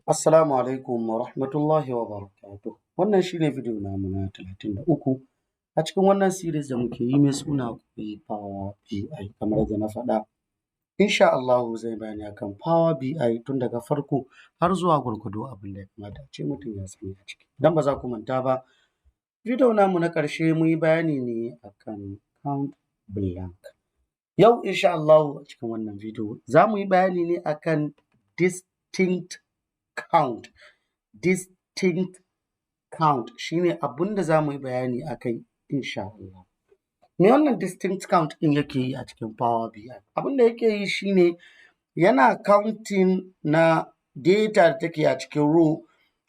Assalamu alaikum wa rahmatullahi wa barakatuh. Wannan shi ne video namu na 33 a cikin wannan series da muke yi mai suna koyi PowerBI. Kamar yadda na faɗa, insha Allahu zai bayani akan PowerBI tun daga farko har zuwa gwargwado abin da ya kamata a ce mutum ya sani a ciki. Idan ba za ku manta ba, video namu na ƙarshe mun yi bayani ne akan count blank. Yau insha Allahu a cikin wannan video za mu yi bayani ne akan DistinctCount. DistinctCount shi ne abin da za mu yi bayani a kai insha Allah. Me wannan DistinctCount ɗin yake yi a cikin PowerBI? Abin da yake yi shi ne yana counting na data da take a cikin row,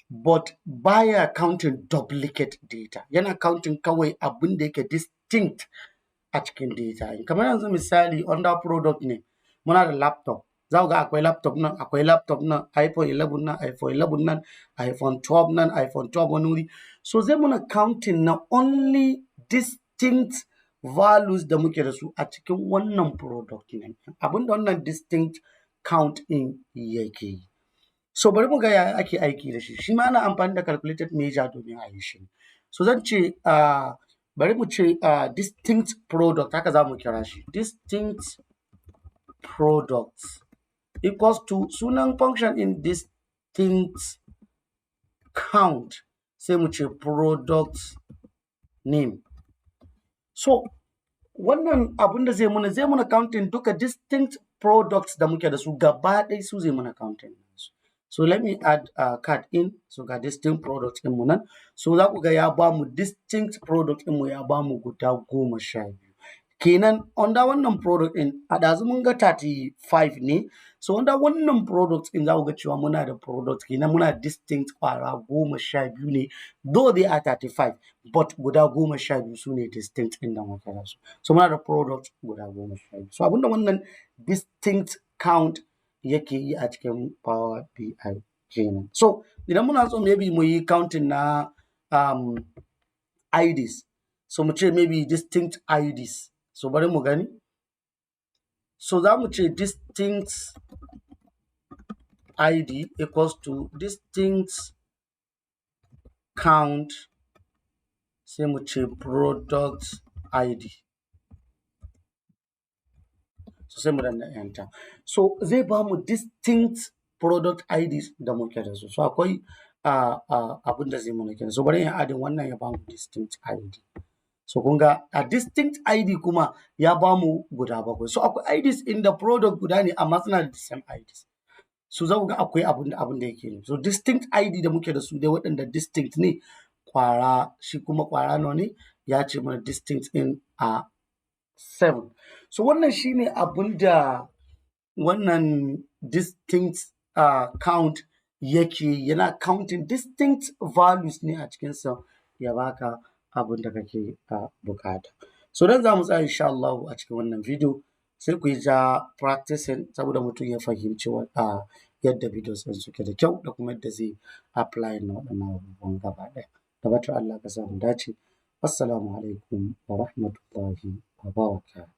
but baya counting duplicate data. Yana counting kawai abin da yake distinct a cikin data. Kamar yanzu misali under product ne, muna da laptop. Za ku ga akwai laptop nan, iPhone 11 nan, iPhone 11 nan, iPhone 12 nan, iPhone 12 wani wuri. So zai muna counting na only distinct values da muke da su a cikin wannan product ne. Abinda wannan distinct count ɗin yake yi. So bari mu ga yaya ake aiki da shi. Shi ma ana amfani da calculated measure domin a yi shi. So zan ce bari mu ce distinct product, haka za mu kira shi. Distinct products equals to sunan function in distinct count, sai mu ce product name. So wannan abin da zai muna counting duka distinct products da muke da su gaba ɗaya su zai muna counting. So let me add card in, so ga distinct products ɗin mu nan. So za ku ga ya ba mu distinct product ɗin mu ya ba mu guda 12. Kenan under wannan product ɗin a ɗazu mun ga 35 ne. So under wannan product ɗin za ku ga cewa muna da product, kenan muna distinct ƙwara 12 ne, though they are 35, but guda 12 su ne distinct ɗin da muke da su. So muna da product guda 12. So abinda wannan distinct count yake yi a cikin PowerBI kenan. So idan muna so maybe mu yi counting na IDs, so mu ce maybe distinct IDs. So bari mu gani. So za mu ce distinct ID equals to distinct count, sai mu ce product ID. So sai mu danna enter. So zai ba mu distinct product IDs da muke da su. So akwai abin da zai muna kenan. So bari in adin wannan ya ba mu distinct ID. So kun ga a distinct ID kuma ya ba mu guda 7. So akwai IDs in the product guda ne amma suna da the same IDs. So za ku ga akwai abin da yake ne. So distinct ID da muke da su dai waɗanda distinct ne kwara, shi kuma kwara nawa ne? Ya ce mana distinct in 7. So wannan shi ne abin da wannan distinct count yake, yana counting distinct values ne a cikinsa ya baka abin da kake bukata. So dan za mu tsaya insha Allah a cikin wannan video, sai ku yi ja practicing saboda mutum ya fahimci yadda videos ɗin suke da kyau da kuma yadda zai apply na waɗannan abubuwan gaba ɗaya. Da fatan Allah ka sa mu dace. Assalamu alaikum wa rahmatullahi wa barakatuh.